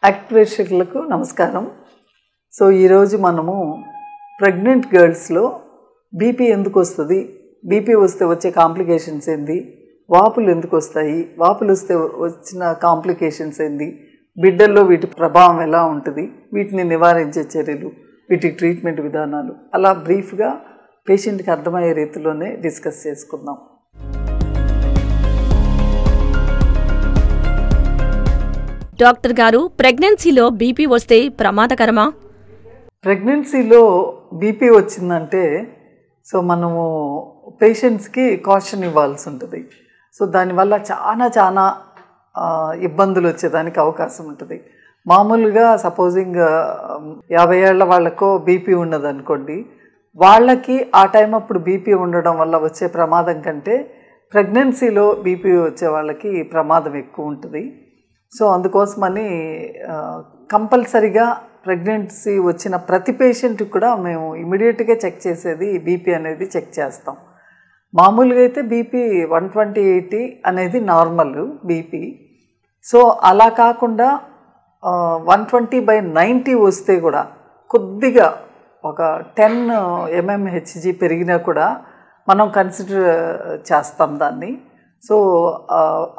Act ప్రేక్షకులకు నమస్కారం. So ఈరోజు మనము ప్రెగ్నెంట్ గర్ల్స్లో బీపీ ఎందుకు వస్తుంది, బీపీ వస్తే వచ్చే కాంప్లికేషన్స్ ఏంది, వాపులు ఎందుకు వస్తాయి, వాపులు వస్తే వచ్చిన కాంప్లికేషన్స్ ఏంది, బిడ్డల్లో వీటి ప్రభావం ఎలా ఉంటుంది, వీటిని నివారించే చర్యలు, వీటి ట్రీట్మెంట్ విధానాలు అలా బ్రీఫ్గా పేషెంట్కి అర్థమయ్యే రీతిలోనే డిస్కస్ చేసుకుందాం. డాక్టర్ గారు, ప్రెగ్నెన్సీలో బీపీ వస్తే ప్రమాదకరమా? ప్రెగ్నెన్సీలో బీపీ వచ్చిందంటే మనము పేషెంట్స్కి కాషన్ ఇవ్వాల్సి ఉంటుంది. దానివల్ల చాలా ఇబ్బందులు వచ్చేదానికి అవకాశం ఉంటుంది. మామూలుగా సపోజింగ్ 50 ఏళ్ల వాళ్ళకో బీపీ ఉన్నదనుకోండి, వాళ్ళకి ఆ టైం అప్పుడు బీపీ ఉండడం వల్ల వచ్చే ప్రమాదం కంటే ప్రెగ్నెన్సీలో బీపీ వచ్చే వాళ్ళకి ప్రమాదం ఎక్కువ ఉంటుంది. అందుకోసమని కంపల్సరిగా ప్రెగ్నెన్సీ వచ్చిన ప్రతి పేషెంట్కి కూడా మేము ఇమీడియట్గా చెక్ చేసేది బీపీ అనేది చెక్ చేస్తాం. మామూలుగా అయితే బీపీ 120/80 అనేది నార్మల్ బీపీ. అలా కాకుండా 120/90 వస్తే కూడా కొద్దిగా ఒక 10 mmHg పెరిగినా కూడా మనం కన్సిడర్ చేస్తాం దాన్ని.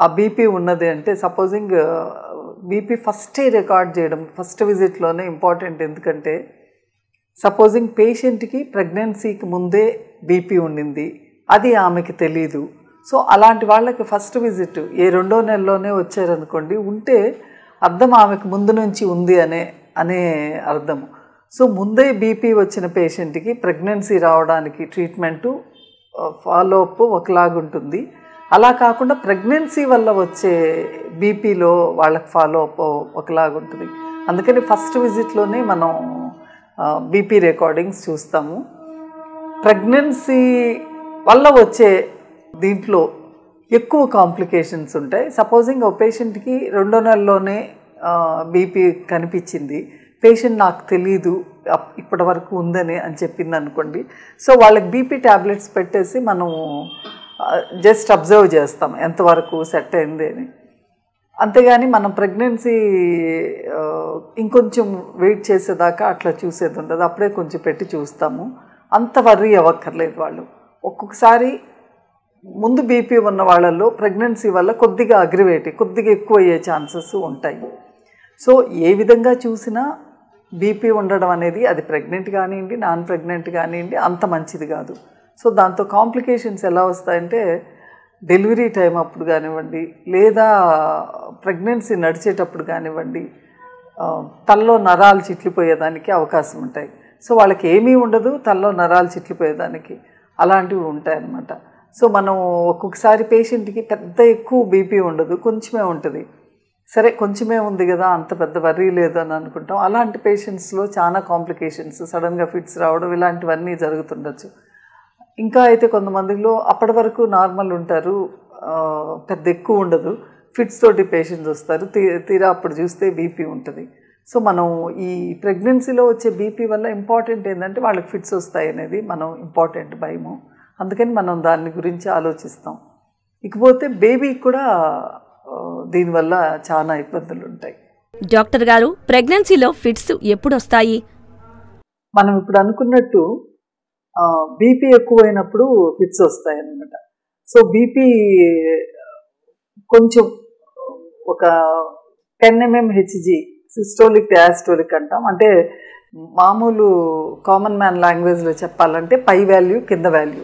ఆ బీపీ ఉన్నది అంటే సపోజింగ్ బీపీ ఫస్టే రికార్డ్ చేయడం ఫస్ట్ విజిట్లోనే ఇంపార్టెంట్. ఎందుకంటే సపోజింగ్ పేషెంట్కి ప్రెగ్నెన్సీకి ముందే బీపీ ఉండింది, అది ఆమెకి తెలీదు. అలాంటి వాళ్ళకి ఫస్ట్ విజిట్ ఏ 2వ నెలలోనే వచ్చారనుకోండి, ఉంటే అర్థం ఆమెకు ముందు నుంచి ఉంది అనే అర్థము. ముందే బీపీ వచ్చిన పేషెంట్కి ప్రెగ్నెన్సీ రావడానికి ట్రీట్మెంటు ఫాలోఅప్ ఒకలాగుంటుంది. అలా కాకుండా ప్రెగ్నెన్సీ వల్ల వచ్చే బీపీలో వాళ్ళకి ఫాలోఅప్ ఒకలాగుంటుంది. అందుకని ఫస్ట్ విజిట్లోనే మనం బీపీ రికార్డింగ్స్ చూస్తాము. ప్రెగ్నెన్సీ వల్ల వచ్చే దీంట్లో ఎక్కువ కాంప్లికేషన్స్ ఉంటాయి. సపోజింగ్ ఒక పేషెంట్కి 2వ నెలలోనే బీపీ కనిపించింది, పేషెంట్ నాకు తెలీదు ఇప్పటి వరకు ఉందని చెప్పింది అనుకోండి. వాళ్ళకి బీపీ ట్యాబ్లెట్స్ పెట్టేసి మనం జస్ట్ అబ్జర్వ్ చేస్తాం ఎంతవరకు సెట్ అయింది అని. అంతేగాని మనం ప్రెగ్నెన్సీ ఇంకొంచెం వెయిట్ చేసేదాకా అట్లా చూసేది ఉండదు, అప్పుడే కొంచెం పెట్టి చూస్తాము. అంత వర్రీ అవ్వక్కర్లేదు వాళ్ళు. ఒక్కొక్కసారి ముందు బీపీ ఉన్న వాళ్ళల్లో ప్రెగ్నెన్సీ వల్ల కొద్దిగా కొద్దిగా ఎక్కువ అయ్యే ఛాన్సెస్ ఉంటాయి. ఏ విధంగా చూసినా బీపీ ఉండడం అనేది అది ప్రెగ్నెంట్ కానివ్వండి, నాన్ ప్రెగ్నెంట్ కానివ్వండి అంత మంచిది కాదు. దాంతో కాంప్లికేషన్స్ ఎలా వస్తాయంటే డెలివరీ టైం అప్పుడు కానివ్వండి, లేదా ప్రెగ్నెన్సీ నడిచేటప్పుడు కానివ్వండి, తలలో నరాలు చిట్లిపోయేదానికి అవకాశం ఉంటాయి. వాళ్ళకి ఏమీ ఉండదు, తలలో నరాలు చిట్లిపోయేదానికి అలాంటివి ఉంటాయన్నమాట. మనం ఒక్కొక్కసారి పేషెంట్కి పెద్ద ఎక్కువ బీపీ ఉండదు, కొంచెమే ఉంటుంది. సరే కొంచెమే ఉంది కదా, అంత పెద్ద వర్రీ లేదు అని అనుకుంటాం. అలాంటి పేషెంట్స్లో చాలా కాంప్లికేషన్స్, సడన్గా ఫిట్స్ రావడం ఇలాంటివన్నీ జరుగుతుండొచ్చు. ఇంకా అయితే కొంతమందిలో అప్పటి వరకు నార్మల్ ఉంటారు, పెద్ద ఎక్కువ ఉండదు, ఫిట్స్ తోటి పేషెంట్స్ వస్తారు, తీరా అప్పుడు చూస్తే బీపీ ఉంటుంది. మనం ఈ ప్రెగ్నెన్సీలో వచ్చే బీపీ వల్ల ఇంపార్టెంట్ ఏంటంటే వాళ్ళకి ఫిట్స్ వస్తాయి అనేది మనం ఇంపార్టెంట్ భయము. అందుకని మనం దాని గురించి ఆలోచిస్తాం. ఇకపోతే బేబీకి కూడా దీనివల్ల చాలా ఇబ్బందులు ఉంటాయి. డాక్టర్ గారు, ప్రెగ్నెన్సీలో ఫిట్స్ ఎప్పుడు వస్తాయి? మనం ఇప్పుడు అనుకున్నట్టు బీపీ ఎక్కువైనప్పుడు ఫిట్స్ వస్తాయి అన్నమాట. బీపీ కొంచెం ఒక 10 mmHg సిస్టోలిక్ డయాస్టోలిక్ అంటాం. అంటే మామూలు కామన్ మ్యాన్ లాంగ్వేజ్లో చెప్పాలంటే పై వాల్యూ కింద వాల్యూ.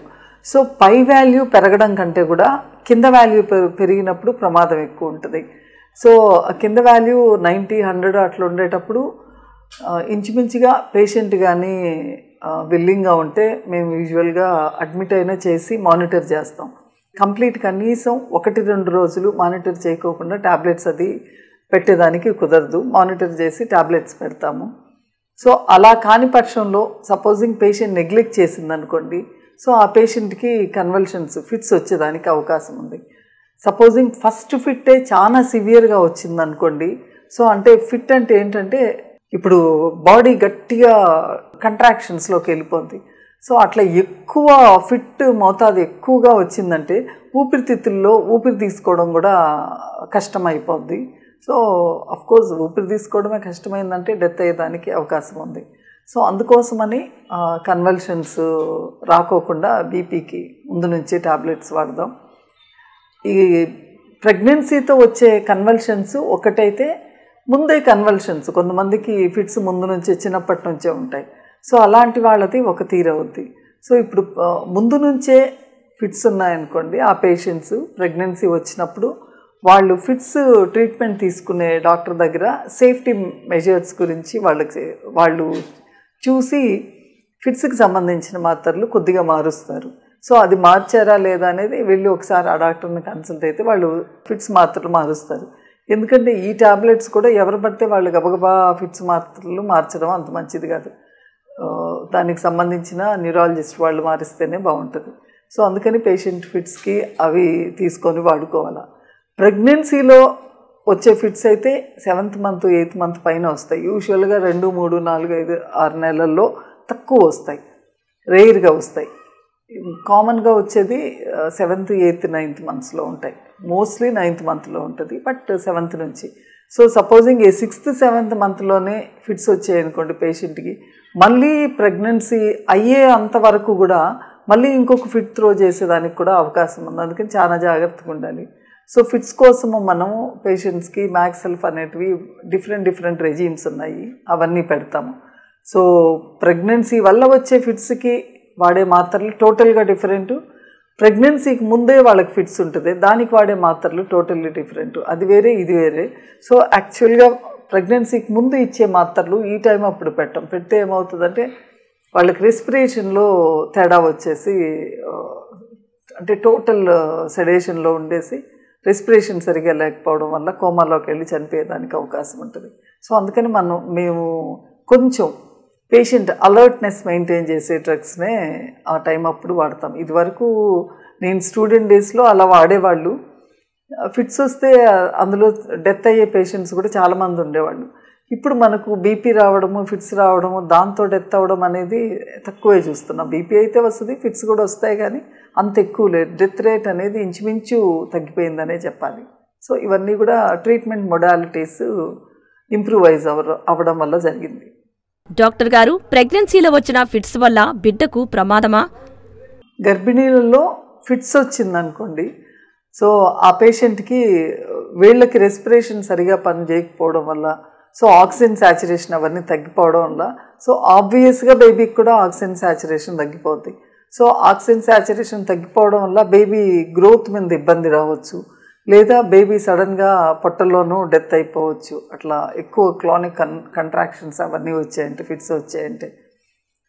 పై వాల్యూ పెరగడం కంటే కూడా కింద వాల్యూ పెరిగినప్పుడు ప్రమాదం ఎక్కువ ఉంటుంది. కింద వాల్యూ 90-100 అట్లా ఉండేటప్పుడు ఇంచుమించుగా పేషెంట్ కానీ విల్లింగ్గా ఉంటే మేము యూజువల్గా అడ్మిట్ అయినా చేసి మానిటర్ చేస్తాం. కంప్లీట్ కనీసం 1-2 రోజులు మానిటర్ చేయకోకుండా ట్యాబ్లెట్స్ అది పెట్టేదానికి కుదరదు, మానిటర్ చేసి ట్యాబ్లెట్స్ పెడతాము. అలా కాని పక్షంలో సపోజింగ్ పేషెంట్ నెగ్లెక్ట్ చేసిందనుకోండి, ఆ పేషెంట్కి కన్వల్షన్స్ ఫిట్స్ వచ్చేదానికి అవకాశం ఉంది. సపోజింగ్ ఫస్ట్ ఫిట్టే చాలా సివియర్గా వచ్చిందనుకోండి, అంటే ఫిట్ అంటే ఏంటంటే ఇప్పుడు బాడీ గట్టిగా కంట్రాక్షన్స్లోకి వెళ్ళిపోద్ది. అట్లా ఎక్కువ ఫిట్ మోతాదు ఎక్కువగా వచ్చిందంటే ఊపిరితిత్తుల్లో ఊపిరి తీసుకోవడం కూడా కష్టమైపోద్ది. సో అఫ్కోర్స్ ఊపిరి తీసుకోవడమే కష్టమైందంటే డెత్ అయ్యేదానికి అవకాశం ఉంది. సో అందుకోసమని కన్వల్షన్స్ రాకోకుండా బీపీకి ముందు నుంచే టాబ్లెట్స్ వాడదాం. ఈ ప్రెగ్నెన్సీతో వచ్చే కన్వల్షన్స్ ఒకటైతే ముందే కన్వల్షన్స్ కొంతమందికి ఫిట్స్ ముందు నుంచే చిన్నప్పటి నుంచే ఉంటాయి. సో అలాంటి వాళ్ళది ఒక తీరవుద్ది. సో ఇప్పుడు ముందు నుంచే ఫిట్స్ ఉన్నాయనుకోండి, ఆ పేషెంట్స్ ప్రెగ్నెన్సీ వచ్చినప్పుడు వాళ్ళు ఫిట్స్ ట్రీట్మెంట్ తీసుకునే డాక్టర్ దగ్గర సేఫ్టీ మెజర్స్ గురించి వాళ్ళు చూసి ఫిట్స్కి సంబంధించిన మాత్రలు కొద్దిగా మారుస్తారు. సో అది మార్చారా లేదా అనేది వెళ్ళి ఒకసారి ఆ డాక్టర్ని కన్సల్ట్ అయితే వాళ్ళు ఫిట్స్ మాత్రలు మారుస్తారు. ఎందుకంటే ఈ టాబ్లెట్స్ కూడా ఎవరు పడితే వాళ్ళు గబగబా ఫిట్స్ మాత్రలు మార్చడం అంత మంచిది కాదు. దానికి సంబంధించిన న్యూరాలజిస్ట్ వాళ్ళు మారిస్తేనే బాగుంటుంది. సో అందుకని పేషెంట్ ఫిట్స్కి అవి తీసుకొని వాడుకోవాలి. ప్రెగ్నెన్సీలో వచ్చే ఫిట్స్ అయితే 7th మంత్ 8th మంత్ పైన వస్తాయి. యూజువల్గా 2, 3, 4, 5, 6 నెలల్లో తక్కువ వస్తాయి, రేర్గా వస్తాయి. కామన్గా వచ్చేది 7th, 8th, 9th మంత్స్లో ఉంటాయి. మోస్ట్లీ 9th మంత్లో ఉంటుంది, బట్ 7th నుంచి. సో సపోజింగ్ 6th, 7th మంత్లోనే ఫిట్స్ వచ్చాయనుకోండి పేషెంట్కి, మళ్ళీ ప్రెగ్నెన్సీ అయ్యే అంతవరకు కూడా మళ్ళీ ఇంకొక ఫిట్ త్రో చేసేదానికి కూడా అవకాశం ఉంది. అందుకని చాలా జాగ్రత్తగా ఉండాలి. సో ఫిట్స్ కోసము మనము పేషెంట్స్కి మ్యాక్సెల్ఫ్ అనేటివి డిఫరెంట్ రెజీమ్స్ ఉన్నాయి, అవన్నీ పెడతాము. సో ప్రెగ్నెన్సీ వల్ల వచ్చే ఫిట్స్కి వాడే మాత్రలు టోటల్గా డిఫరెంట్, ప్రెగ్నెన్సీకి ముందే వాళ్ళకి ఫిట్స్ ఉంటుంది, దానికి వాడే మాత్రలు టోటల్లీ డిఫరెంట్. అది వేరే, ఇది వేరే. సో యాక్చువల్గా ప్రెగ్నెన్సీకి ముందు ఇచ్చే మాత్రలు ఈ టైం అప్పుడు పెడితే ఏమవుతుందంటే వాళ్ళకి రెస్పిరేషన్లో తేడా వచ్చేసి, అంటే టోటల్ సెడేషన్లో ఉండేసి రెస్పిరేషన్ సరిగా లేకపోవడం వల్ల కోమాలోకి వెళ్ళి చనిపోయేదానికి అవకాశం ఉంటుంది. సో అందుకని మేము కొంచెం పేషెంట్ అలర్ట్నెస్ మెయింటైన్ చేసే డ్రగ్స్నే ఆ టైం అప్పుడు వాడతాం. ఇదివరకు నేను స్టూడెంట్ డేస్లో అలా వాడేవాళ్ళు. ఫిట్స్ వస్తే అందులో డెత్ అయ్యే పేషెంట్స్ కూడా చాలామంది ఉండేవాళ్ళు. ఇప్పుడు మనకు బీపీ రావడము, ఫిట్స్ రావడము, దాంతో డెత్ అవ్వడం అనేది తక్కువే చూస్తున్నాం. బీపీ అయితే వస్తుంది, ఫిట్స్ కూడా వస్తాయి, కానీ అంత ఎక్కువ లేదు. డెత్ రేట్ అనేది ఇంచుమించు తగ్గిపోయిందనే చెప్పాలి. సో ఇవన్నీ కూడా ట్రీట్మెంట్ మొడాలిటీస్ ఇంప్రూవైజ్ అవ్వడం వల్ల జరిగింది. డాక్టర్ గారు, ప్రెగ్నెన్సీలో వచ్చిన ఫిట్స్ వల్ల బిడ్డకు ప్రమాదమా? గర్భిణీలలో ఫిట్స్ వచ్చిందనుకోండి, సో ఆ పేషెంట్కి వీళ్ళకి రెస్పిరేషన్ సరిగా పని చేయకపోవడం వల్ల, సో ఆక్సిజన్ సాచురేషన్ అవన్నీ తగ్గిపోవడం వల్ల, సో ఆబ్వియస్గా బేబీకి కూడా ఆక్సిజన్ సాచురేషన్ తగ్గిపోద్ది. సో ఆక్సిజన్ సాచురేషన్ తగ్గిపోవడం వల్ల బేబీ గ్రోత్ మీద ఇబ్బంది రావచ్చు, లేదా బేబీ సడన్గా పొట్టల్లోనూ డెత్ అయిపోవచ్చు. అట్లా ఎక్కువ క్లానిక్ కంట్రాక్షన్స్ అవన్నీ వచ్చాయంటే, ఫిట్స్ వచ్చాయంటే.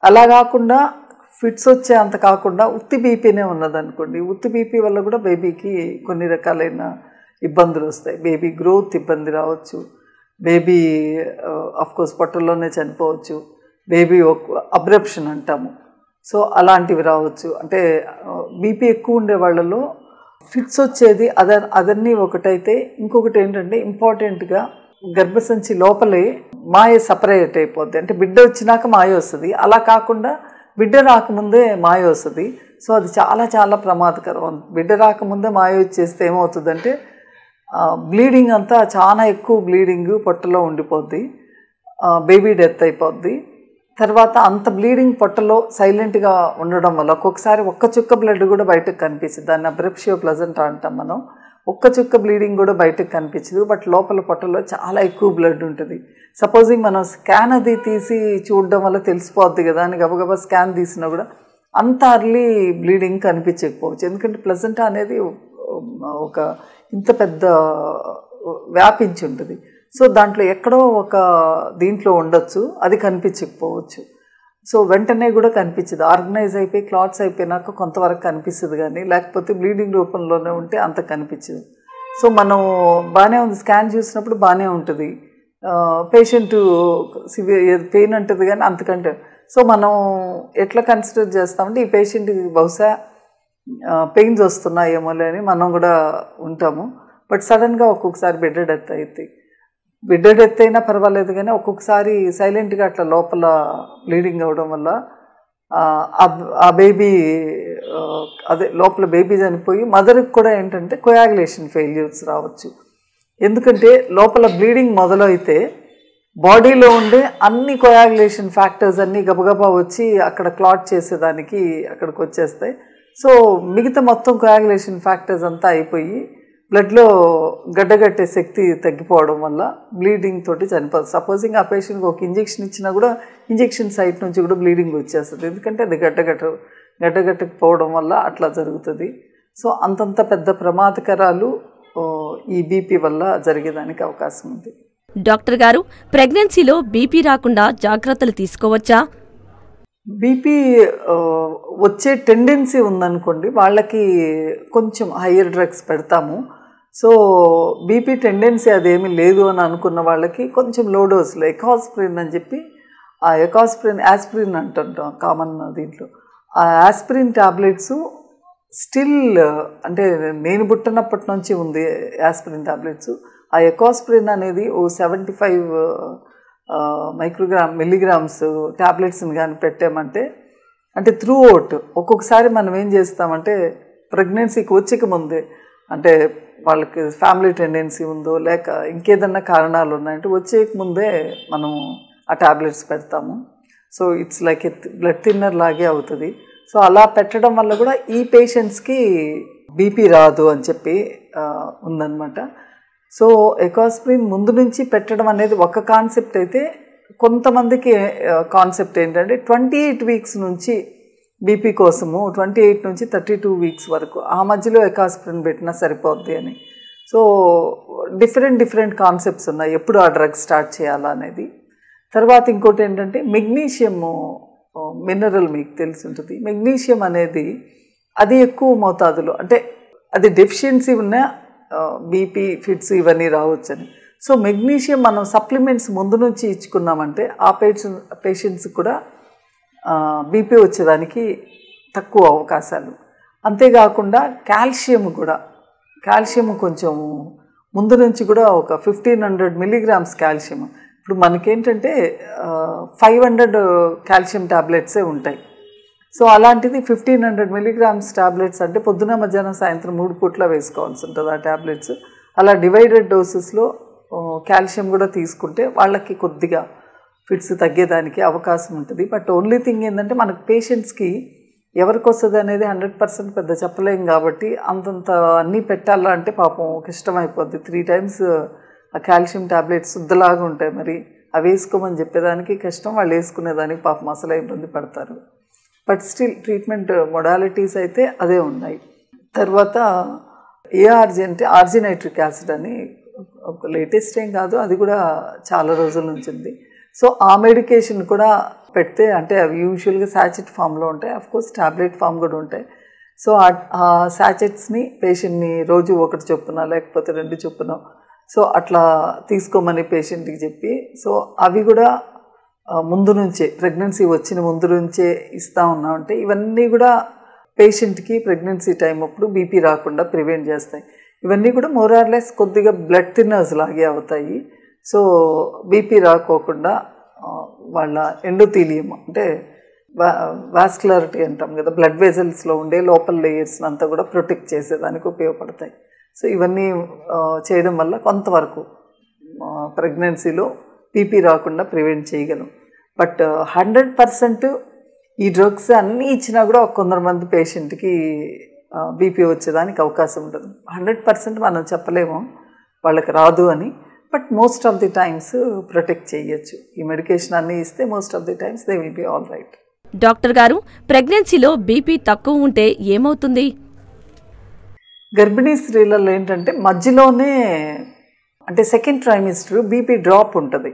అలా కాకుండా ఫిట్స్ వచ్చే అంత కాకుండా ఉత్తి బీపీనే ఉన్నదనుకోండి, ఉత్తి బీపీ వల్ల కూడా బేబీకి కొన్ని రకాలైన ఇబ్బందులు వస్తాయి. బేబీ గ్రోత్ ఇబ్బంది రావచ్చు, బేబీ అఫ్కోర్స్ పొట్టల్లోనే చనిపోవచ్చు, బేబీ అబ్రప్షన్ అంటాము. సో అలాంటివి రావచ్చు. అంటే బీపీ ఎక్కువ ఉండే వాళ్ళలో ఫిట్స్ వచ్చేది అదన్నీ ఒకటైతే, ఇంకొకటి ఏంటంటే ఇంపార్టెంట్గా గర్భసంచి లోపలే మాయ సపరేట్ అయిపోద్ది. అంటే బిడ్డ వచ్చినాక మాయ వస్తుంది, అలా కాకుండా బిడ్డ రాకముందే మాయ వస్తుంది. సో అది చాలా చాలా ప్రమాదకరం. బిడ్డ రాకముందే మాయ వచ్చేస్తే ఏమవుతుందంటే బ్లీడింగ్ అంతా చాలా ఎక్కువ బ్లీడింగ్ పొట్టలో ఉండిపోద్ది, బేబీ డెత్ అయిపోద్ది. తర్వాత అంత బ్లీడింగ్ పొట్టలో సైలెంట్గా ఉండడం వల్ల ఒక్కొక్కసారి ఒక్క చుక్క బ్లడ్ కూడా బయటకు కనిపిస్తుంది. దాన్ని అబ్రెప్షియో ప్లజెంటా అంటాం మనం. ఒక్క చుక్క బ్లీడింగ్ కూడా బయటకు కనిపించదు, బట్ లోపల పొట్టలో చాలా ఎక్కువ బ్లడ్ ఉంటుంది. సపోజింగ్ మనం స్కాన్ అది తీసి చూడడం వల్ల తెలిసిపోద్ది కదా అని గబగబా స్కాన్ తీసినా కూడా అంత అర్లీ బ్లీడింగ్ కనిపించకపోవచ్చు. ఎందుకంటే ప్లజెంటా అనేది ఒక ఇంత పెద్ద వ్యాపించి ఉంటుంది. సో దాంట్లో ఎక్కడో ఒక దీంట్లో ఉండొచ్చు, అది కనిపించకపోవచ్చు. సో వెంటనే కూడా కనిపించదు, ఆర్గనైజ్ అయిపోయి క్లాట్స్ అయిపోయినాక కొంతవరకు కనిపిస్తుంది, కానీ లేకపోతే బ్లీడింగ్ రూపంలోనే ఉంటే అంత కనిపించదు. సో మనం బాగానే ఉంది, స్కాన్ చూసినప్పుడు బాగానే ఉంటుంది, పేషెంట్ సివియర్ పెయిన్ ఉంటుంది కానీ అంతకంటే. సో మనం ఎట్లా కన్సిడర్ చేస్తామంటే ఈ పేషెంట్కి బహుశా పెయిన్స్ వస్తున్నాయేమోలే అని మనం కూడా ఉంటాము. బట్ సడన్గా ఒక్కొక్కసారి బిడ్డ డెత్ అవుతాయి. బిడ్డ డెత్ అయినా పర్వాలేదు, కానీ ఒక్కొక్కసారి సైలెంట్గా అట్లా లోపల బ్లీడింగ్ అవ్వడం వల్ల ఆ బేబీ అదే లోపల బేబీ చనిపోయి మదర్కి కూడా ఏంటంటే కోయాగులేషన్ ఫెయిల్యూర్స్ రావచ్చు. ఎందుకంటే లోపల బ్లీడింగ్ మొదలైతే బాడీలో ఉండే అన్ని కోయాగులేషన్ ఫ్యాక్టర్స్ అన్నీ గబగబా వచ్చి అక్కడ క్లాట్ చేసేదానికి అక్కడికి వచ్చేస్తాయి. సో మిగతా మొత్తం కోయాగులేషన్ ఫ్యాక్టర్స్ అంతా అయిపోయి బ్లడ్లో గడ్డగట్టే శక్తి తగ్గిపోవడం వల్ల బ్లీడింగ్ తోటి చనిపోతుంది. సపోజింగ్ ఆ పేషెంట్కి ఒక ఇంజెక్షన్ ఇచ్చినా కూడా ఇంజెక్షన్ సైట్ నుంచి కూడా బ్లీడింగ్ వచ్చేస్తుంది, ఎందుకంటే అది గడ్డగట్టకపోవడం వల్ల అట్లా జరుగుతుంది. సో అంతంత పెద్ద ప్రమాదకరాలు ఈ బీపీ వల్ల జరిగేదానికి అవకాశం ఉంది. డాక్టర్ గారు, ప్రెగ్నెన్సీలో బీపీ రాకుండా జాగ్రత్తలు తీసుకోవచ్చా? బీపీ వచ్చే టెండెన్సీ ఉందనుకోండి, వాళ్ళకి కొంచెం హయ్యర్ డ్రగ్స్ పెడతాము. సో బీపీ టెండెన్సీ అదేమీ లేదు అని అనుకున్న వాళ్ళకి కొంచెం లో డోస్లో ఎకాస్ప్రిన్ అని చెప్పి, ఆ ఎకాస్ప్రిన్ యాస్ప్రిన్ అంటుంటాం కామన్ దీంట్లో, ఆ యాస్ప్రిన్ టాబ్లెట్స్ స్టిల్ అంటే నేను పుట్టినప్పటి నుంచి ఉంది యాస్ప్రిన్ టాబ్లెట్స్. ఆ ఎకాస్ప్రిన్ అనేది 75 మిల్లీగ్రామ్స్ టాబ్లెట్స్ని కానీ పెట్టామంటే, అంటే త్రూ అవుట్ ఒక్కొక్కసారి మనం ఏం చేస్తామంటే ప్రెగ్నెన్సీకి వచ్చేక ముందే, అంటే వాళ్ళకి ఫ్యామిలీ టెండెన్సీ ఉందో లేక ఇంకేదన్నా కారణాలు ఉన్నాయంటే వచ్చేక ముందే మనం ఆ టాబ్లెట్స్ పెడతాము. So it's like blood thinner లాగే అవుతుంది. సో అలా పెట్టడం వల్ల కూడా ఈ పేషెంట్స్కి బీపీ రాదు అని చెప్పి ఉందన్నమాట. సో ఎకాస్ప్రిన్ ముందు నుంచి పెట్టడం అనేది ఒక కాన్సెప్ట్ అయితే, కొంతమందికి కాన్సెప్ట్ ఏంటంటే 28 వీక్స్ నుంచి బీపీ కోసము 28 నుంచి 32 వీక్స్ వరకు ఆ మధ్యలో ఎకాస్ప్రిన్ పెట్టినా సరిపోద్ది అని. సో డిఫరెంట్ కాన్సెప్ట్స్ ఉన్నాయి ఎప్పుడు ఆ డ్రగ్ స్టార్ట్ చేయాలా అనేది. తర్వాత ఇంకోటి ఏంటంటే మెగ్నీషియము మినరల్, మీకు తెలిసి ఉంటుంది. మెగ్నీషియం అనేది అది ఎక్కువ మోతాదులో, అంటే అది డెఫిషియన్సీ ఉన్న బీపీ ఫిట్స్ ఇవన్నీ రావచ్చని. సో మెగ్నీషియం మనం సప్లిమెంట్స్ ముందు నుంచి ఇచ్చుకున్నామంటే ఆ పేషెంట్స్ కూడా బీపీ వచ్చేదానికి తక్కువ అవకాశాలు. అంతేకాకుండా కాల్షియం కొంచెం ముందు నుంచి కూడా ఒక 1500 మిల్లీగ్రామ్స్ కాల్షియం. ఇప్పుడు మనకేంటంటే 500 కాల్షియం టాబ్లెట్సే ఉంటాయి. సో అలాంటిది 1500 మిల్లీగ్రామ్స్ టాబ్లెట్స్ అంటే పొద్దున మధ్యాహ్నం సాయంత్రం 3 పూట్ల వేసుకోవాల్సి ఉంటుంది ఆ టాబ్లెట్స్. అలా డివైడెడ్ డోసెస్లో కాల్షియం కూడా తీసుకుంటే వాళ్ళకి కొద్దిగా ఫిట్స్ తగ్గేదానికి అవకాశం ఉంటుంది. బట్ ఓన్లీ థింగ్ ఏంటంటే మనకు పేషెంట్స్కి ఎవరికి వస్తుంది అనేది 100% పెద్ద చెప్పలేం కాబట్టి అంతంత అన్నీ పెట్టాలా అంటే పాపం కష్టమైపోద్ది. 3 times ఆ కాల్షియం టాబ్లెట్స్ శుద్ధలాగా ఉంటాయి, మరి అవి వేసుకోమని చెప్పేదానికి కష్టం, వాళ్ళు వేసుకునేదానికి పాపం అసలే ఇబ్బంది పడతారు. బట్ స్టిల్ ట్రీట్మెంట్ మొడాలిటీస్ అయితే అదే ఉన్నాయి. తర్వాత ఏఆర్జీ అంటే ఆర్జినైట్రిక్ యాసిడ్ అని ఒక లేటెస్ట్ ఏం కాదు, అది కూడా చాలా రోజుల నుంచి ఉంది. సో ఆ మెడికేషన్ కూడా పెడితే, అంటే అవి యూజువల్గా శాచెట్ ఫామ్లో ఉంటాయి, అఫ్కోర్స్ టాబ్లెట్ ఫామ్ కూడా ఉంటాయి. సో ఆ శాచెట్స్ని పేషెంట్ని రోజు 1 చొప్పున లేకపోతే 2 చొప్పున సో అట్లా తీసుకోమని పేషెంట్కి చెప్పి, సో అవి కూడా ముందు నుంచే ప్రెగ్నెన్సీ వచ్చిన ముందు నుంచే ఇస్తూ ఉన్నామంటే ఇవన్నీ కూడా పేషెంట్కి ప్రెగ్నెన్సీ టైం అప్పుడు బీపీ రాకుండా ప్రివెంట్ చేస్తాయి. ఇవన్నీ కూడా మోరార్లెస్ కొద్దిగా బ్లడ్ థిన్నర్స్ లాగే అవుతాయి. సో బీపీ రాకోకుండా వాళ్ళ ఎండోథీలియం అంటే వాస్కులారిటీ అంటాం కదా, బ్లడ్ వెజల్స్లో ఉండే లోపల లేయర్స్ని అంతా కూడా ప్రొటెక్ట్ చేసేదానికి ఉపయోగపడతాయి. సో ఇవన్నీ చేయడం వల్ల కొంతవరకు ప్రెగ్నెన్సీలో బీపీ రాకుండా ప్రివెంట్ చేయగలం. బట్ 100% ఈ డ్రగ్స్ అన్నీ ఇచ్చినా కూడా కొంతమంది పేషెంట్కి బీపీ వచ్చేదానికి అవకాశం ఉండదు. 100% మనం చెప్పలేము వాళ్ళకి రాదు అని, but most of the times protect చేయొచ్చు. ఈ మెడికేషన్ అన్నీ ఇస్తే most of the times they will be all right. Doctor గారు, ప్రెగ్నెన్సీలో బీపీ తక్కువ ఉంటే ఏమవుతుంది? గర్భిణీ స్త్రీలలో ఏంటంటే మధ్యలోనే, అంటే సెకండ్ ట్రైమిస్టర్ బీపీ డ్రాప్ ఉంటుంది.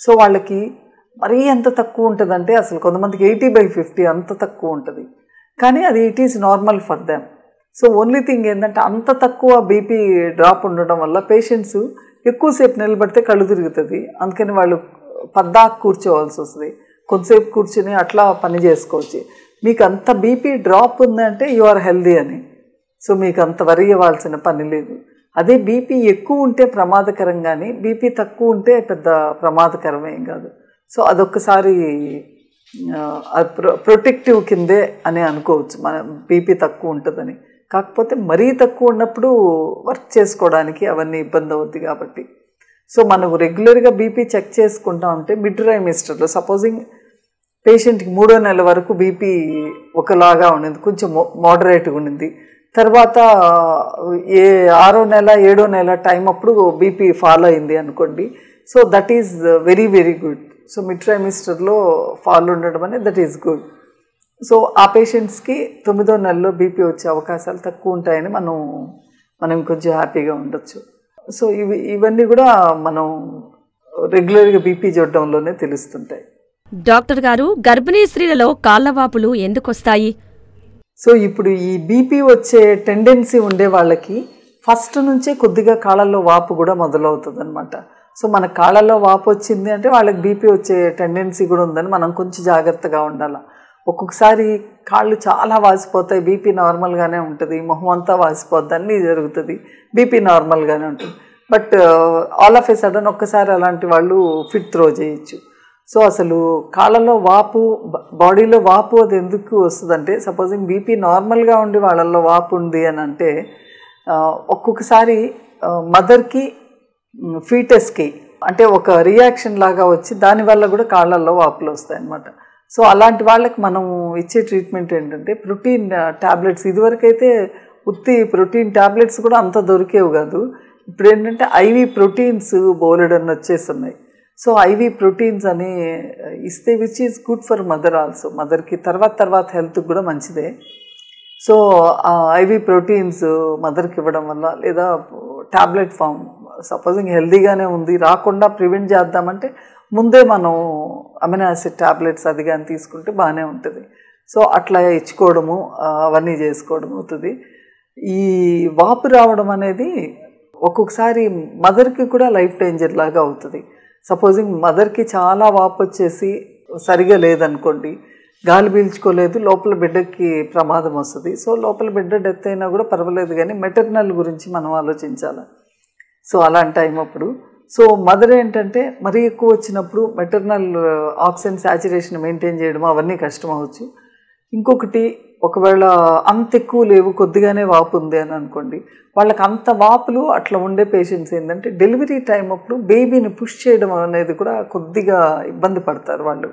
సో వాళ్ళకి మరీ ఎంత తక్కువ ఉంటుందంటే అసలు కొంతమందికి 80/50 అంత తక్కువ ఉంటుంది, కానీ అది it is normal for them. So only thing ఏంటంటే అంత తక్కువ బీపీ డ్రాప్ ఉండడం వల్ల పేషెంట్స్ ఎక్కువసేపు నిలబడితే కళ్ళు తిరుగుతుంది, అందుకని వాళ్ళు పద్దాకు కూర్చోవాల్సి వస్తుంది. కొంతసేపు కూర్చుని అట్లా పని చేసుకోవచ్చు. మీకు అంత బీపీ డ్రాప్ ఉందంటే యు ఆర్ హెల్దీ అని, సో మీకు అంత వరి అవ్వాల్సిన పని లేదు. అదే బీపీ ఎక్కువ ఉంటే ప్రమాదకరం, కానీ బీపీ తక్కువ ఉంటే పెద్ద ప్రమాదకరమేం కాదు. సో అదొక్కసారి ప్రొటెక్టివ్ కిందే అని అనుకోవచ్చు మన బీపీ తక్కువ ఉంటుందని. కాకపోతే మరీ తక్కువ ఉన్నప్పుడు వర్క్ చేసుకోవడానికి అవన్నీ ఇబ్బంది అవుద్ది కాబట్టి. సో మనం రెగ్యులర్గా బీపీ చెక్ చేసుకుంటా ఉంటే మిడ్ ట్రైమిస్టర్లో సపోజింగ్ పేషెంట్కి 3వ నెల వరకు బీపీ ఒకలాగా ఉండింది, కొంచెం మోడరేట్గా ఉండింది. తర్వాత 6వ నెల 7వ నెల టైం అప్పుడు బీపీ ఫాలో అయింది అనుకోండి. So that is very very good. So mid ట్రైమిస్టర్లో ఫాలో ఉండడం అనేది దట్ ఈజ్ గుడ్. సో ఆ పేషెంట్స్కి 9వ నెలలో బీపీ వచ్చే అవకాశాలు తక్కువ ఉంటాయని మనం కొంచెం హ్యాపీగా ఉండొచ్చు. సో ఇవన్నీ కూడా మనం రెగ్యులర్గా బీపీ చూడడంలోనే తెలుస్తుంటాయి. డాక్టర్ గారు, గర్భిణీ స్త్రీలలో కాళ్ళవాపులు ఎందుకొస్తాయి? సో ఇప్పుడు ఈ బీపీ వచ్చే టెండెన్సీ ఉండే వాళ్ళకి ఫస్ట్ నుంచే కొద్దిగా కాళ్ళల్లో వాపు కూడా మొదలవుతుంది అనమాట. సో మన కాళ్ళల్లో వాపు వచ్చింది అంటే వాళ్ళకి బీపీ వచ్చే టెండెన్సీ కూడా ఉందని మనం కొంచెం జాగ్రత్తగా ఉండాలి. ఒక్కొక్కసారి కాళ్ళు చాలా వాసిపోతాయి, బీపీ నార్మల్గానే ఉంటుంది, మొహం అంతా వాసిపోద్ది, అన్నీ జరుగుతుంది, బీపీ నార్మల్గానే ఉంటుంది. But all of A sudden ఒక్కసారి అలాంటి వాళ్ళు ఫిట్ త్రో చేయొచ్చు. సో అసలు కాళ్ళలో వాపు, బాడీలో వాపు అది ఎందుకు వస్తుందంటే, సపోజింగ్ బీపీ నార్మల్గా ఉండి వాళ్ళల్లో వాపు ఉంది అని అంటే ఒక్కొక్కసారి మదర్కి ఫీటస్కి అంటే ఒక రియాక్షన్ లాగా వచ్చి దానివల్ల కూడా కాళ్ళల్లో వాపులు వస్తాయి అన్నమాట. సో అలాంటి వాళ్ళకి మనం ఇచ్చే ట్రీట్మెంట్ ఏంటంటే ప్రోటీన్ ట్యాబ్లెట్స్. ఇదివరకైతే ఉత్తి ప్రోటీన్ ట్యాబ్లెట్స్ కూడా అంత దొరికేవి కాదు. ఇప్పుడు ఏంటంటే ఐవి ప్రోటీన్స్ బోలెడన్ని వచ్చేస్తున్నాయి. సో ఐవి ప్రోటీన్స్ అని ఇస్తే which is good for mother also. మదర్కి తర్వాత హెల్త్కి కూడా మంచిదే. సో ఐవి ప్రోటీన్స్ మదర్కి ఇవ్వడం వల్ల, లేదా ట్యాబ్లెట్ ఫామ్ సపోజింగ్ హెల్దీగానే ఉంది రాకుండా ప్రివెంట్ చేద్దామంటే ముందే మనం అమినో యాసిడ్ ట్యాబ్లెట్స్ అది కానీ తీసుకుంటే బాగానే ఉంటుంది. సో అట్లా ఇచ్చుకోవడము అవన్నీ చేసుకోవడం అవుతుంది. ఈ వాపు రావడం అనేది ఒక్కొక్కసారి మదర్కి కూడా లైఫ్ డేంజర్ లాగా అవుతుంది. సపోజింగ్ మదర్కి చాలా వాపు వచ్చేసి సరిగా లేదనుకోండి, గాలి పీల్చుకోలేదు, లోపల బిడ్డకి ప్రమాదం వస్తుంది. సో లోపల బిడ్డ డెత్ అయినా కూడా పర్వాలేదు, కానీ మెటర్నల్ గురించి మనం ఆలోచించాలి. సో అలాంటి టైం అప్పుడు సో మదర్ ఏంటంటే మరీ ఎక్కువ వచ్చినప్పుడు మెటర్నల్ ఆక్సిజన్ శాచురేషన్ మెయింటైన్ చేయడం అవన్నీ కష్టం అవ్వచ్చు. ఇంకొకటి, ఒకవేళ అంత ఎక్కువ లేవు, కొద్దిగానే వాపు ఉంది అని అనుకోండి, వాళ్ళకి అంత వాపులు అట్లా ఉండే పేషెంట్స్ ఏంటంటే డెలివరీ టైం అప్పుడు బేబీని పుష్ చేయడం అనేది కూడా కొద్దిగా ఇబ్బంది పడతారు వాళ్ళు.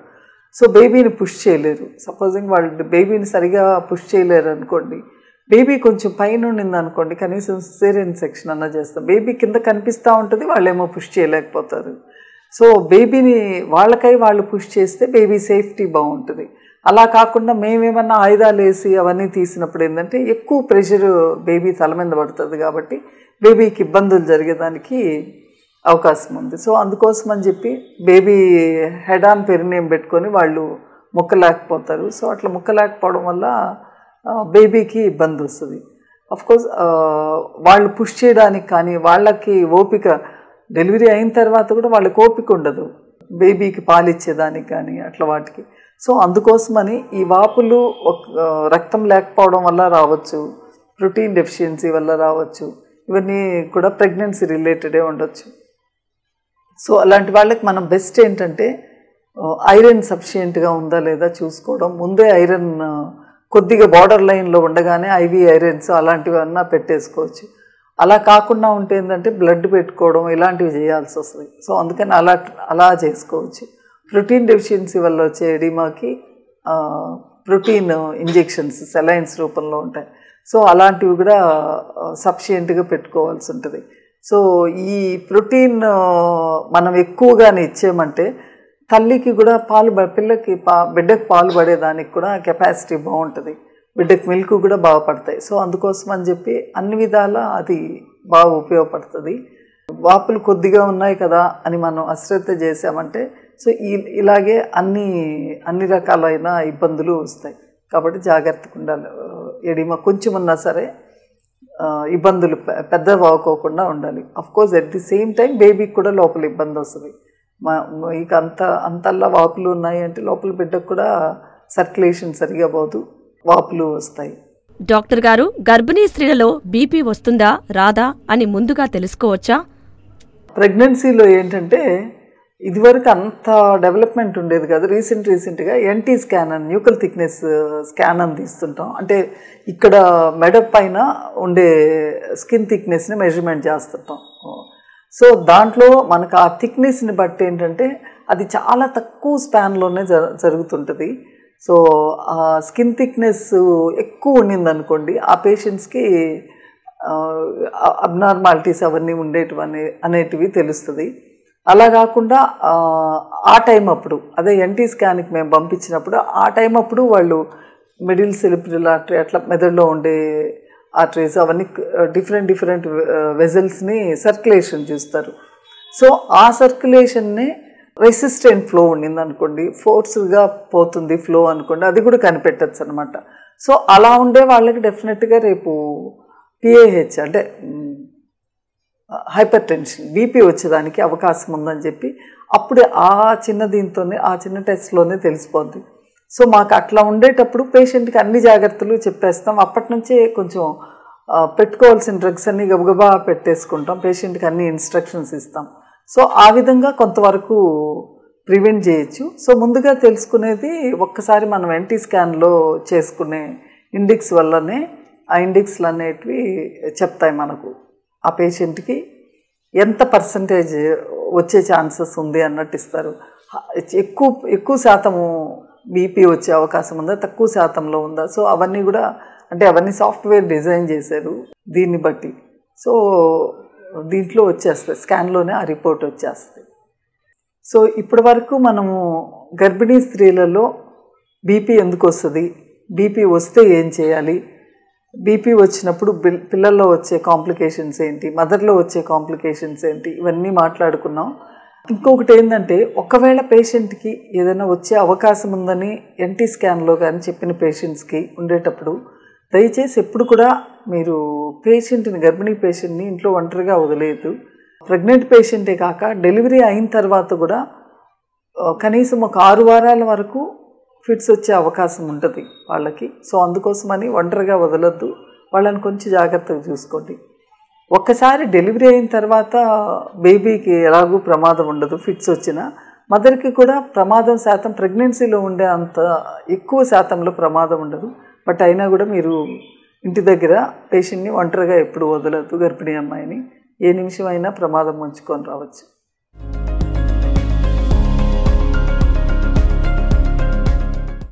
సో బేబీని పుష్ చేయలేరు. సపోజింగ్ వాళ్ళు బేబీని సరిగా పుష్ చేయలేరు అనుకోండి, బేబీ కొంచెం పైన ఉండింది అనుకోండి, కనీసం సిజేరియన్ సెక్షన్ అన్నా చేస్తాం, బేబీ కింద కనిపిస్తూ ఉంటుంది, వాళ్ళేమో పుష్ చేయలేకపోతారు. సో బేబీని వాళ్ళకై వాళ్ళు పుష్ చేస్తే బేబీ సేఫ్టీ బాగుంటుంది. అలా కాకుండా మేమేమన్నా ఆయుధాలు వేసి అవన్నీ తీసినప్పుడు ఏంటంటే ఎక్కువ ప్రెషర్ బేబీ తల మీద పడుతుంది, కాబట్టి బేబీకి ఇబ్బందులు జరిగేదానికి అవకాశం ఉంది. సో అందుకోసం అని చెప్పి బేబీ హెడ్ ఆన్ పెరినేమ్ పెట్టుకొని వాళ్ళు ముక్కలేకపోతారు. సో అట్లా ముక్కలేకపోవడం వల్ల బేబీకి ఇబ్బంది వస్తుంది. అఫ్కోర్స్ వాళ్ళు పుష్ చేయడానికి కానీ, వాళ్ళకి ఓపిక, డెలివరీ అయిన తర్వాత కూడా వాళ్ళకి ఓపిక ఉండదు బేబీకి పాలిచ్చేదానికి కానీ అట్లా వాటికి. సో అందుకోసమని ఈ వాపులు రక్తం లేకపోవడం వల్ల రావచ్చు, ప్రోటీన్ డెఫిషియన్సీ వల్ల రావచ్చు, ఇవన్నీ కూడా ప్రెగ్నెన్సీ రిలేటెడే ఉండొచ్చు. సో అలాంటి వాళ్ళకి మనం బెస్ట్ ఏంటంటే ఐరన్ సఫిషియెంట్గా ఉందా లేదా చూసుకోవడం. ముందే ఐరన్ కొద్దిగా బార్డర్ లైన్లో ఉండగానే ఐవి ఐరన్స్ అలాంటివన్నా పెట్టేసుకోవచ్చు. అలా కాకుండా ఉంటే ఏంటంటే బ్లడ్ పెట్టుకోవడం ఇలాంటివి చేయాల్సి వస్తుంది. సో అందుకని అలా చేసుకోవచ్చు. ప్రోటీన్ డెఫిషియన్సీ వల్ల వచ్చే ఎడిమాకి ప్రోటీన్ ఇంజెక్షన్స్ సెలైన్స్ రూపంలో ఉంటాయి. సో అలాంటివి కూడా సఫిషియెంట్గా పెట్టుకోవాల్సి ఉంటుంది. సో ఈ ప్రోటీన్ మనం ఎక్కువగానే ఇచ్చేయమంటే తల్లికి కూడా పిల్లకి బిడ్డకు పాలు పడేదానికి కూడా కెపాసిటీ బాగుంటుంది, బిడ్డకు మిల్క్ కూడా బాగా పడతాయి. సో అందుకోసం అని చెప్పి అన్ని విధాల అది బాగా ఉపయోగపడుతుంది. వాపులు కొద్దిగా ఉన్నాయి కదా అని మనం అశ్రద్ధ చేసామంటే సో ఇలాగే అన్ని రకాలైన ఇబ్బందులు వస్తాయి. కాబట్టి జాగ్రత్తగా ఉండాలి. ఎడిమా కొంచెం ఉన్నా సరే ఇబ్బందులు పెద్ద వాకోకుండా ఉండాలి. Of course at the same time బేబీకి కూడా లోపల ఇబ్బంది వస్తుంది. ఇక అంతల్లా వాపులు ఉన్నాయి అంటే లోపల బిడ్డకు కూడా సర్క్యులేషన్ సరిగా పోదు, వాపులు వస్తాయి. డాక్టర్ గారు, గర్భిణీ స్త్రీలలో బీపీ వస్తుందా రాదా అని ముందుగా తెలుసుకోవచ్చా? ప్రెగ్నెన్సీలో ఏంటంటే ఇదివరకు అంత డెవలప్మెంట్ ఉండేది కాదు. రీసెంట్గా ఎన్టీ స్కాన్ అని న్యూకల్ థిక్నెస్ స్కాన్ అని తీస్తుంటాం. అంటే ఇక్కడ మెడ పైన ఉండే స్కిన్ థిక్నెస్ని మెజర్మెంట్ చేస్తుంటాం. సో దాంట్లో మనకు ఆ థిక్నెస్ని బట్టి ఏంటంటే అది చాలా తక్కువ స్పాన్లోనే జరుగుతుంటుంది. సో ఆ స్కిన్ థిక్నెస్ ఎక్కువ ఉండిందనుకోండి, ఆ పేషెంట్స్కి అబ్నార్మాలిటీస్ అవన్నీ అనేటివి తెలుస్తుంది. అలా కాకుండా ఆ టైం అప్పుడు అదే ఎన్టీ స్కాన్కి మేము పంపించినప్పుడు ఆ టైం అప్పుడు వాళ్ళు మిడిల్ సెరిబ్రల్ ఆర్టరీ అట్లా మెదడులో ఉండే ఆర్టరీస్ అవన్నీ డిఫరెంట్ వెజల్స్ని సర్క్యులేషన్ చూస్తారు. సో ఆ సర్క్యులేషన్ని రెసిస్టెంట్ ఫ్లో ఉండింది అనుకోండి, ఫోర్స్గా పోతుంది ఫ్లో అనుకోండి, అది కూడా కనిపెట్టచ్చు అనమాట. సో అలా ఉండే వాళ్ళకి డెఫినెట్గా రేపు పిఏహెచ్ అంటే హైపర్ టెన్షన్ బీపీ వచ్చేదానికి అవకాశం ఉందని చెప్పి అప్పుడే ఆ చిన్న టెస్ట్లోనే తెలిసిపోద్ది. సో మాకు అట్లా ఉండేటప్పుడు పేషెంట్కి అన్ని జాగ్రత్తలు చెప్పేస్తాం. అప్పటి నుంచే కొంచెం పెట్టుకోవాల్సిన డ్రగ్స్ అన్నీ గబగబా పెట్టేసుకుంటాం, పేషెంట్కి అన్ని ఇన్స్ట్రక్షన్స్ ఇస్తాం. సో ఆ విధంగా కొంతవరకు ప్రివెంట్ చేయొచ్చు. సో ముందుగా తెలుసుకునేది ఒక్కసారి మనం ఎన్టీ స్కాన్లో చేసుకునే ఇండెక్స్ వల్లనే ఆ ఇండెక్స్లు అనేటివి చెప్తాయి మనకు ఆ పేషెంట్కి ఎంత పర్సంటేజ్ వచ్చే ఛాన్సెస్ ఉంది అన్నట్టు ఇస్తారు. ఎక్కువ శాతము బీపీ వచ్చే అవకాశం ఉందా, తక్కువ శాతంలో ఉందా. సో అవన్నీ కూడా అంటే అవన్నీ సాఫ్ట్వేర్ డిజైన్ చేశారు దీన్ని బట్టి. సో దీంట్లో వచ్చేస్తాయి, స్కాన్లోనే ఆ రిపోర్ట్ వచ్చేస్తుంది. సో ఇప్పటి వరకు మనము గర్భిణీ స్త్రీలలో బీపీ ఎందుకు వస్తుంది, బీపీ వస్తే ఏం చేయాలి, బీపీ వచ్చినప్పుడు పిల్లల్లో వచ్చే కాంప్లికేషన్స్ ఏంటి, మదర్లో వచ్చే కాంప్లికేషన్స్ ఏంటి, ఇవన్నీ మాట్లాడుకున్నాం. ఇంకొకటి ఏంటంటే ఒకవేళ పేషెంట్కి ఏదైనా వచ్చే అవకాశం ఉందని ఎన్టీ స్కాన్లో కానీ చెప్పిన పేషెంట్స్కి ఉండేటప్పుడు దయచేసి ఎప్పుడు కూడా మీరు గర్భిణీ పేషెంట్ని ఇంట్లో ఒంటరిగా వదిలేదు. ప్రెగ్నెంట్ పేషెంటే కాక డెలివరీ అయిన తర్వాత కూడా కనీసం ఒక 6 వారాల వరకు ఫిట్స్ వచ్చే అవకాశం ఉంటుంది వాళ్ళకి. సో అందుకోసమని ఒంటరిగా వదలొద్దు, వాళ్ళని కొంచెం జాగ్రత్తగా చూసుకోండి. ఒక్కసారి డెలివరీ అయిన తర్వాత బేబీకి ఎలాగూ ప్రమాదం ఉండదు, ఫిట్స్ వచ్చినా మదర్కి కూడా ప్రమాదం శాతం ప్రెగ్నెన్సీలో ఉండే అంత ఎక్కువ శాతంలో ప్రమాదం ఉండదు. బట్ అయినా కూడా మీరు ఇంటి దగ్గర పేషెంట్ని ఒంటరిగా ఎప్పుడు వదలొద్దు. గర్భిణీ అమ్మాయిని ఏ నిమిషం అయినా ప్రమాదం ఉంచుకొని రావచ్చు.